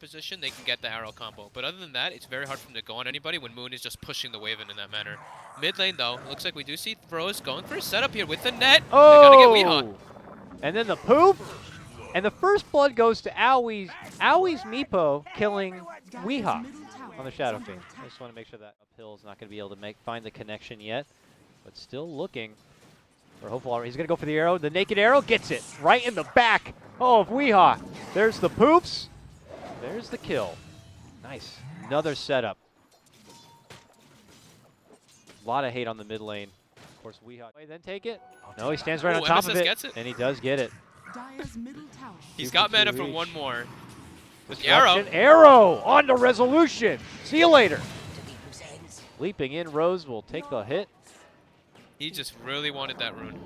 position, they can get the arrow combo. But other than that, it's very hard for him to go on anybody when Moon is just pushing the wave in that manner. Mid lane, though, looks like we do see Rose going for a setup here with the net. Oh! They gotta get Weehaw. And then the poop. And the first blood goes to Owie's Meepo killing Weehaw on the Shadow Fiend. I just want to make sure that uphill is not going to be able to find the connection yet, but still looking for hopeful. He's going to go for the arrow. The naked arrow gets it right in the back. Oh, of Weehaw. There's the poops. There's the kill. Nice. Another setup. A lot of hate on the mid lane. Of course, Weehaw. Then take it. No, he stands right on top of it, gets it, and he does get it. He's got mana for one more. With the arrow. Arrow on to resolution. See you later. Leaping in, Rose will take the hit. He just really wanted that rune.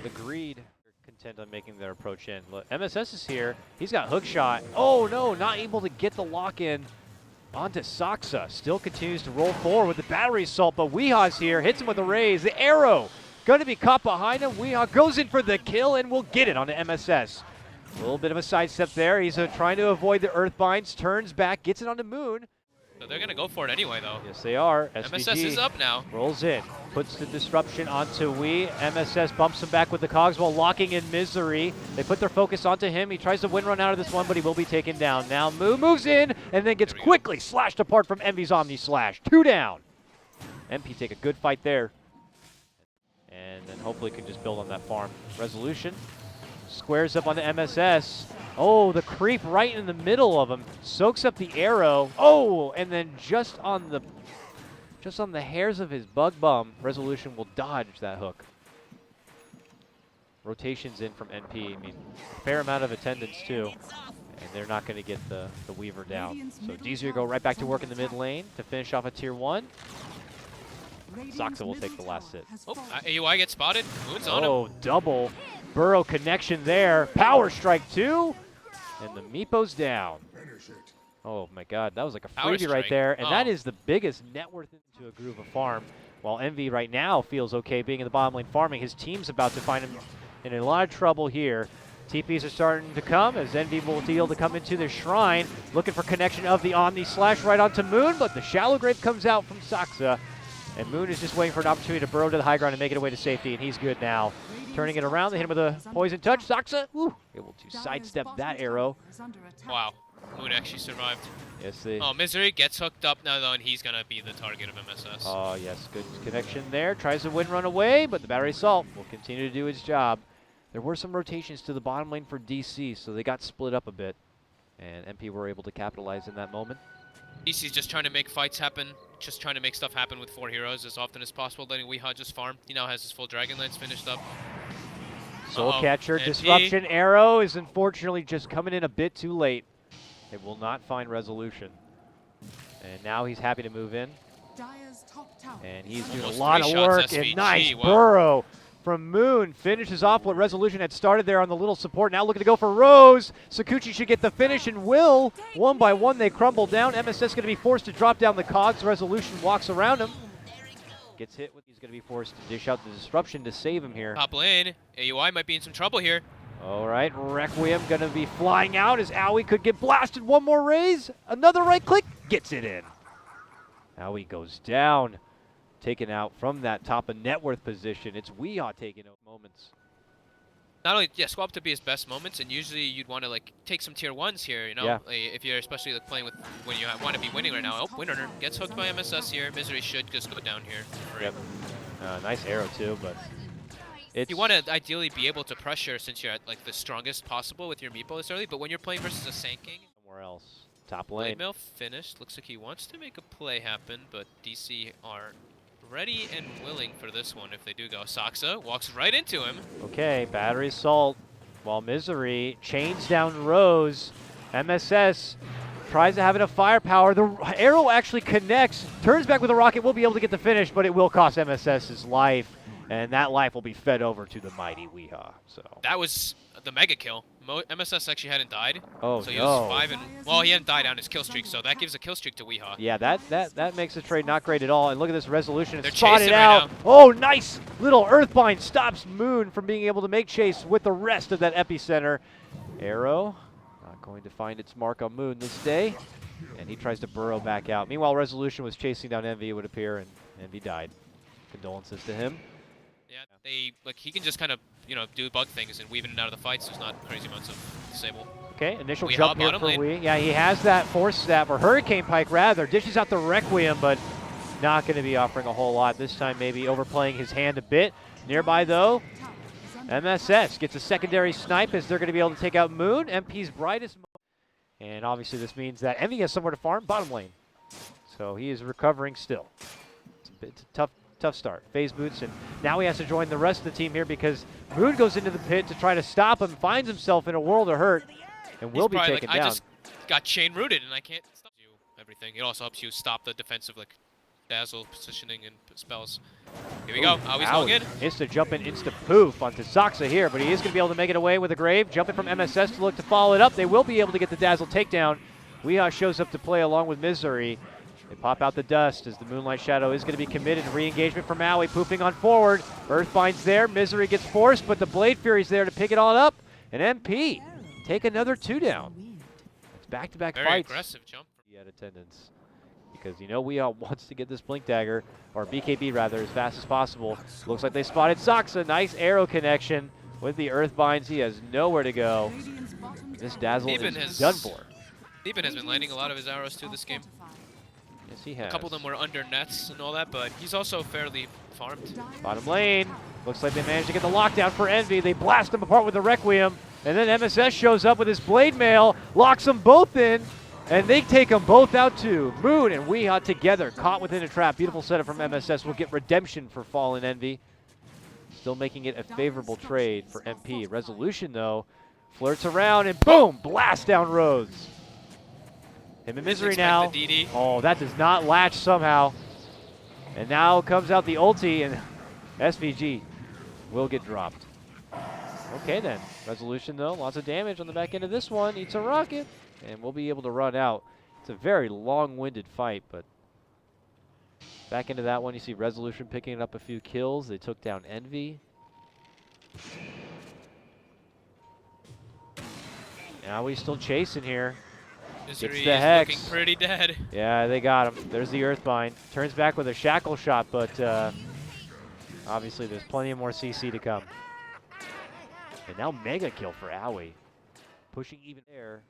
The greed. Content on making their approach in. Look, MSS is here. He's got hook shot. Oh no, not able to get the lock in onto Saksa. Still continues to roll forward with the battery assault, but Weehaw's here. Hits him with a raise. The arrow going to be caught behind him. Weehaw goes in for the kill and will get it onto MSS. A little bit of a sidestep there. He's trying to avoid the earth binds, turns back, gets it onto Moon. So they're going to go for it anyway, though. Yes, they are. MSS is up now. Rolls in, puts the disruption onto Wee. MSS bumps him back with the cogs while locking in Misery. They put their focus onto him. He tries to win run out of this one, but he will be taken down. Now Moon moves in and then gets quickly slashed apart from Envy's Omni Slash. 2 down. MP take a good fight there. And then hopefully can just build on that farm. Resolution. Squares up onto MSS. Oh, the creep right in the middle of him. Soaks up the arrow. Oh, and then just on the hairs of his bug bum, Resolution will dodge that hook. Rotations in from NP. I mean, a fair amount of attendance too. And they're not going to get the Weaver down. So dc go right back to work in the mid lane to finish off a tier 1. Saksa will take the last hit. Oh, AUI gets spotted. Moon's on him. Oh, double burrow connection there. Power strike 2. And the Meepo's down. Oh my god, that was like a freebie right there. And that is the biggest net worth into a groove of farm. While Envy right now feels okay being in the bottom lane farming, his team's about to find him in a lot of trouble here. TPs are starting to come as Envy will deal to come into the shrine. Looking for connection of the Omni Slash right onto Moon, but the Shallow Grave comes out from Saksa. And Moon is just waiting for an opportunity to burrow to the high ground and make it away to safety, and he's good now. Turning it around, they hit him with a poison touch. Saksa, able to sidestep that arrow. Wow, Moon actually survived. Yes, they. Oh, Misery gets hooked up now, though, and he's going to be the target of MSS. Oh, yes, good connection there. Tries to win run away, but the battery assault will continue to do its job. There were some rotations to the bottom lane for DC, so they got split up a bit. And MP were able to capitalize in that moment. DC's just trying to make fights happen, just trying to make stuff happen with 4 heroes as often as possible, letting Weehaw just farm. He now has his full Dragon Lance finished up. Soul Catcher, Disruption Arrow is unfortunately just coming in a bit too late. It will not find Resolution. And now he's happy to move in. And he's doing a lot of work, SVG. and nice Wow. burrow from Moon. Finishes off what Resolution had started there on the little support. Now looking to go for Rose. Sakuchi should get the finish and will. One by one they crumble down. MSS going to be forced to drop down the cogs. Resolution walks around him. Gets hit with, he's going to be forced to dish out the disruption to save him here. Top lane, AUI might be in some trouble here. All right, Requiem going to be flying out as Owie could get blasted. One more raise, another right click, gets it in. Owie goes down, taken out from that top of net worth position. It's Weehaw taking out moments. Not only, swap to be his best moments, and usually you'd want to like take some tier 1s here, you know, like, if you're especially like, playing with when you want to be winning right now. Oh, Winrunner gets hooked by MSS here. Misery should just go down here. Yep. Nice arrow too, but you want to ideally be able to pressure since you're at like the strongest possible with your meepo this early, but when you're playing versus a Sanking, somewhere else. Top lane. Blade Mail finished. Looks like he wants to make a play happen, but DC are ready and willing for this one if they do go. Saksa walks right into him. Okay, battery assault while Misery chains down Rose. MSS tries to have enough firepower. The arrow actually connects, turns back with a rocket, will be able to get the finish, but it will cost MSS's life, and that life will be fed over to the mighty Weehaw. So that was the mega kill. MSS actually hadn't died. Oh, so he was 5 and well, he hadn't died on his kill streak, so that gives a kill streak to Weehaw. Yeah, that makes the trade not great at all. And look at this Resolution. They're it's spotted out. Right oh, nice little Earthbind stops Moon from being able to make chase with the rest of that epicenter. Arrow not going to find its mark on Moon this day, and he tries to burrow back out. Meanwhile, Resolution was chasing down Envy, it would appear, and Envy died. Condolences to him. Yeah, he can just kind of, do bug things and weave in and out of the fights. There's not crazy amounts of disable. Okay, initial Weehaw jump here for Wee. Yeah, he has that Force Staff, or Hurricane Pike rather. Dishes out the Requiem, but not going to be offering a whole lot. This time maybe overplaying his hand a bit. Nearby though, MSS gets a secondary snipe as they're going to be able to take out Moon, MP's brightest moment. And obviously this means that Envy has somewhere to farm bottom lane. So he is recovering still. It's a tough start. Phase boots, and now he has to join the rest of the team here because Moon goes into the pit to try to stop him, finds himself in a world of hurt, and will be taken down. I just got chain rooted and I can't stop you everything. It also helps you stop the defensive dazzle positioning and spells. Here we go. He's going in. Insta jump in, insta poof onto Saksa here, but he is going to be able to make it away with a grave. Jumping from MSS to look to follow it up. They will be able to get the dazzle takedown. Weehaw shows up to play along with Misery. They pop out the dust as the Moonlight Shadow is going to be committed. Re-engagement from Maui, poofing on forward. Earthbind's there. Misery gets forced, but the Blade Fury's there to pick it all up. And MP take another 2 down. It's back-to-back fights. Very aggressive jump. At attendance. Because Weehaw wants to get this Blink Dagger, or BKB rather, as fast as possible. Looks like they spotted Saksa. Nice arrow connection with the Earthbinds. He has nowhere to go. This Dazzle is done for. Steven has been landing a lot of his arrows too this game. Yes, he has. A couple of them were under nets and all that, but he's also fairly farmed. Bottom lane. Looks like they managed to get the lockdown for Envy. They blast them apart with the Requiem. And then MSS shows up with his Blade Mail, locks them both in, and they take them both out too. Moon and Weehaw together, caught within a trap. Beautiful setup from MSS. Will get redemption for Fallen Envy. Still making it a favorable trade for MP. Resolution, though, flirts around and boom, blast down Rose. Him and Misery now. Oh, that does not latch somehow. And now comes out the ulti, and SVG will get dropped. Okay then, Resolution though, lots of damage on the back end of this one. Eats a rocket, and we'll be able to run out. It's a very long-winded fight, but back into that one, you see Resolution picking up a few kills. They took down Envy. Now he's still chasing here. Misery Gets the is Hex. looking pretty dead. Yeah, they got him. There's the Earthbind. Turns back with a Shackle Shot, but obviously there's plenty of more CC to come. And now Mega Kill for Aoi. Pushing even there.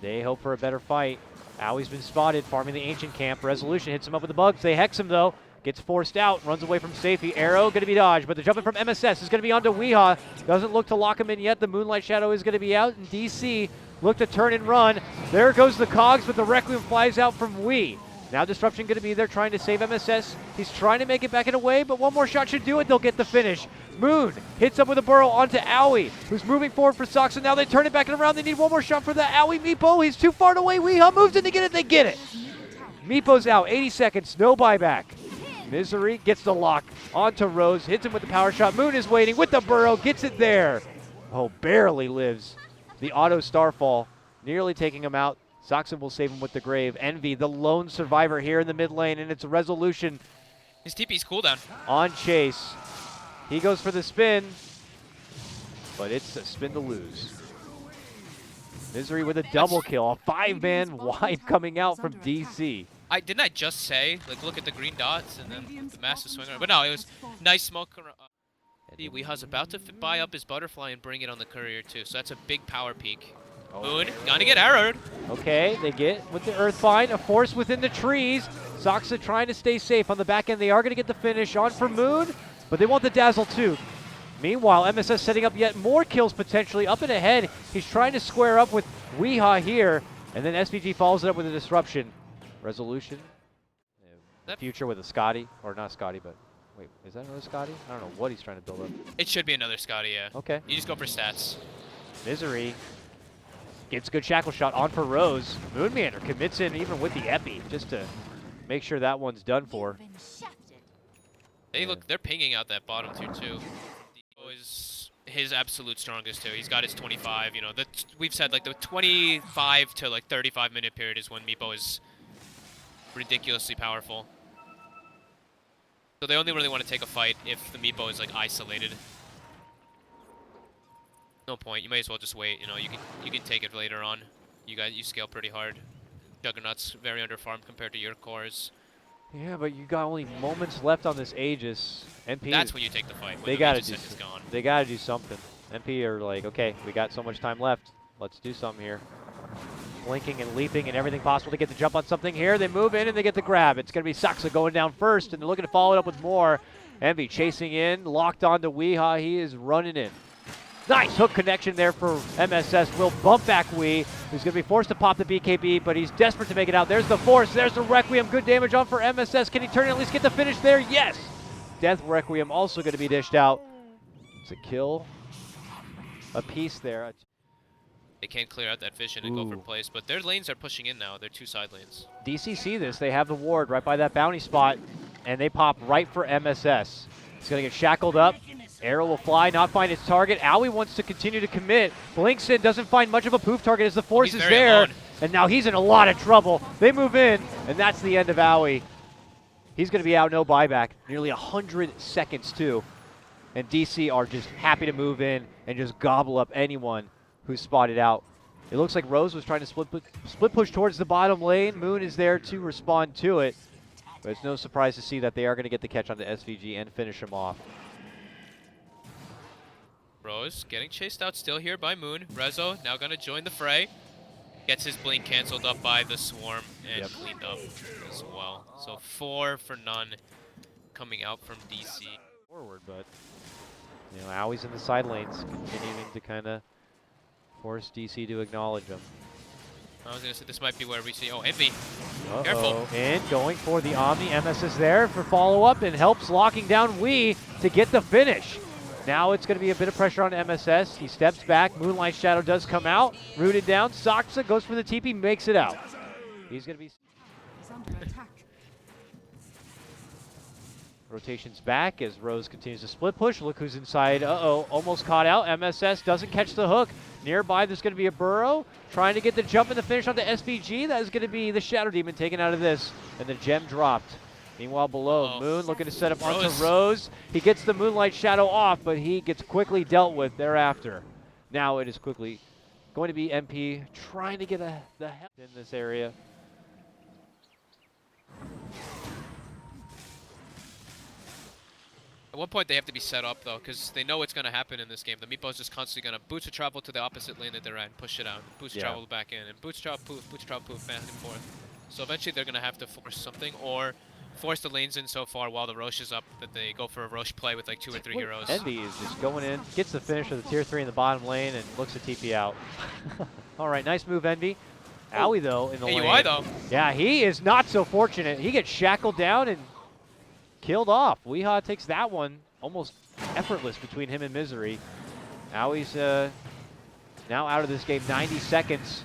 They hope for a better fight. Aoi's been spotted, farming the Ancient Camp. Resolution hits him up with the bugs. They hex him, though. Gets forced out, runs away from safety. Arrow going to be dodged, but the jumping from MSS is going to be onto Weehaw. Doesn't look to lock him in yet. The Moonlight Shadow is going to be out, and DC look to turn and run. There goes the cogs, but the Requiem flies out from Wee. Now Disruption going to be there trying to save MSS. He's trying to make it back in a way, but one more shot should do it. They'll get the finish. Moon hits up with a burrow onto Aoi, who's moving forward for Saksa. Now they turn it back and around. They need one more shot for the Aoi Meepo. He's too far away. Weehaw moves in to get it. They get it. Meepo's out. 80 seconds. No buyback. Misery gets the lock onto Rose. Hits him with the power shot. Moon is waiting with the burrow. Gets it there. Oh, barely lives. The auto Starfall nearly taking him out. Saksa will save him with the grave. Envy, the lone survivor here in the mid lane, and it's a Resolution. His TP's cooldown. On Chase. He goes for the spin, but it's a spin to lose. Misery with a double kill. A 5-man wide coming out from DC. Didn't I just say, look at the green dots and then the massive swing around? But no, it was nice smoke around. Weeha's about to buy up his butterfly and bring it on the courier too, so that's a big power peak. Oh. Moon, gonna get arrowed. Okay, they get with the Earthbind, a force within the trees. Saksa trying to stay safe on the back end. They are gonna get the finish on for Moon, but they want the Dazzle too. Meanwhile, MSS setting up yet more kills potentially up and ahead. He's trying to square up with Weehaw here, and then SVG follows it up with a Disruption. Resolution. Future with a Scotty, or not Scotty, but wait, is that another Scotty? I don't know what he's trying to build up. It should be another Scotty, yeah. Okay. You just go for stats. Misery gets a good Shackle Shot on for Rose. Moonmeander commits in even with the Epi, just to make sure that one's done for. They're pinging out that bottom tier too. Is his absolute strongest too. He's got his 25. You know, we've said like the 25 to like 35 minute period is when Meepo is ridiculously powerful. So they only really want to take a fight if the Meepo is like isolated. No point. You may as well just wait. You know, you can take it later on. You scale pretty hard. Juggernaut's very underfarmed compared to your cores. Yeah, but you got only moments left on this Aegis. NP. That's when you take the fight. When they the gotta Aegis is gone. They gotta do something. NP are like, okay, we got so much time left. Let's do something here. Blinking and leaping and everything possible to get the jump on something here. They move in and they get the grab. It's gonna be Saksa going down first, and they're looking to follow it up with more. Envy chasing in, locked on to Weehaw. He is running in. Nice hook connection there for MSS. Will bump back Wee, who's going to be forced to pop the BKB, but he's desperate to make it out. There's the force. There's the Requiem. Good damage on for MSS. Can he turn and at least get the finish there? Yes! Death Requiem also going to be dished out. It's a kill. A piece there. They can't clear out that vision and go for place, but their lanes are pushing in now. They're 2 side lanes. DC see this. They have the ward right by that bounty spot, and they pop right for MSS. He's going to get shackled up. Arrow will fly, not find its target. Owie wants to continue to commit. Blinks in, doesn't find much of a poof target as the force is there. Alone. And now he's in a lot of trouble. They move in, and that's the end of Owie. He's going to be out, no buyback. Nearly 100 seconds, too. And DC are just happy to move in and just gobble up anyone who's spotted out. It looks like Rose was trying to split push towards the bottom lane. Moon is there to respond to it. But it's no surprise to see that they are going to get the catch onto SVG and finish him off. Rose getting chased out still here by Moon. Rezo now going to join the fray. Gets his blink canceled up by the swarm and cleaned up as well. So 4 for none coming out from DC. Forward, but you know, Owie's in the side lanes, continuing to kind of force DC to acknowledge him. I was going to say this might be where we see, Envy. Uh-oh. Careful. And going for the Omni. MS is there for follow-up and helps locking down Wee to get the finish. Now it's going to be a bit of pressure on MSS. He steps back. Moonlight Shadow does come out. Rooted down. Saksa goes for the TP, makes it out. He's going to be... Rotations back as Rose continues to split push. Look who's inside. Uh-oh, almost caught out. MSS doesn't catch the hook. Nearby, there's going to be a Burrow trying to get the jump and the finish onto SVG. That is going to be the Shadow Demon taken out of this, and the gem dropped. Meanwhile, below, Moon looking to set up onto Rose. He gets the Moonlight Shadow off, but he gets quickly dealt with thereafter. Now it is quickly going to be NP trying to get the help in this area. At one point, they have to be set up, though, because they know what's going to happen in this game. The Meepo's just constantly going to boots to travel to the opposite lane that they're at and push it out. Boots travel back in, and boots travel poof, back and forth. So eventually, they're going to have to force something, or force the lanes in so far while the Roche is up that they go for a Roche play with like 2 or 3 heroes. Envy is just going in, gets the finish of the tier 3 in the bottom lane, and looks to TP out. All right, nice move, Envy. Owie, though, in the lane. AUI, though. Yeah, he is not so fortunate. He gets shackled down and killed off. Weehaw takes that one almost effortless between him and Misery. Owie's now out of this game, 90 seconds.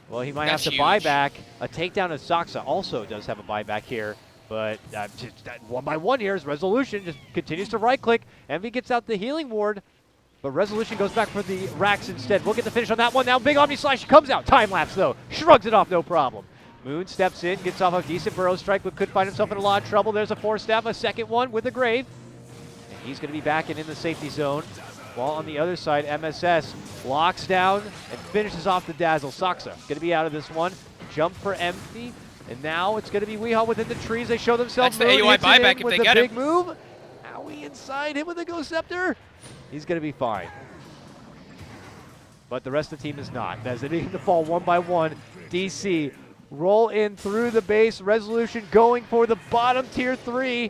Well, he might have to buy back. A takedown of Saksa also does have a buyback here. But just one by one here is Resolution just continues to right-click. Envy gets out the healing ward, but Resolution goes back for the racks instead. We'll get the finish on that one. Now big Omni Slash comes out. Time-lapse, though. Shrugs it off, no problem. Moon steps in, gets off a decent burrow strike, but could find himself in a lot of trouble. There's a 4-staff, a second one with a grave. And he's going to be back and in the safety zone. While on the other side, MSS locks down and finishes off the Dazzle. Saksa going to be out of this one. Jump for Envy. And now it's going to be Weehaw within the trees. They show themselves. That's the AUI buyback if they get him. Big move. Owie inside, hit with a Ghost Scepter. He's going to be fine. But the rest of the team is not. As they begin to fall one by one, DC roll in through the base. Resolution going for the bottom tier 3.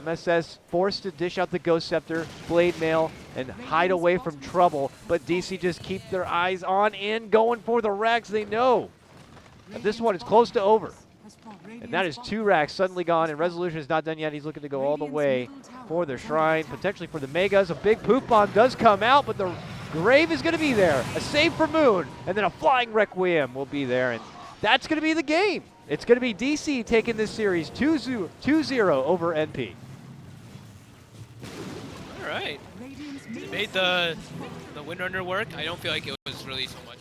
MSS forced to dish out the Ghost Scepter, Blade Mail, and hide away from trouble. But DC just keep their eyes on in, going for the racks. They know. And this one is close to over. And that is 2 racks suddenly gone, and Resolution is not done yet. He's looking to go all the way for the Shrine, potentially for the Megas. A big Poof Bomb does come out, but the Grave is going to be there. A save for Moon, and then a Flying Requiem will be there. And that's going to be the game. It's going to be DC taking this series 2-0 over NP. All right. They made the Windrunner work. I don't feel like it was really so much.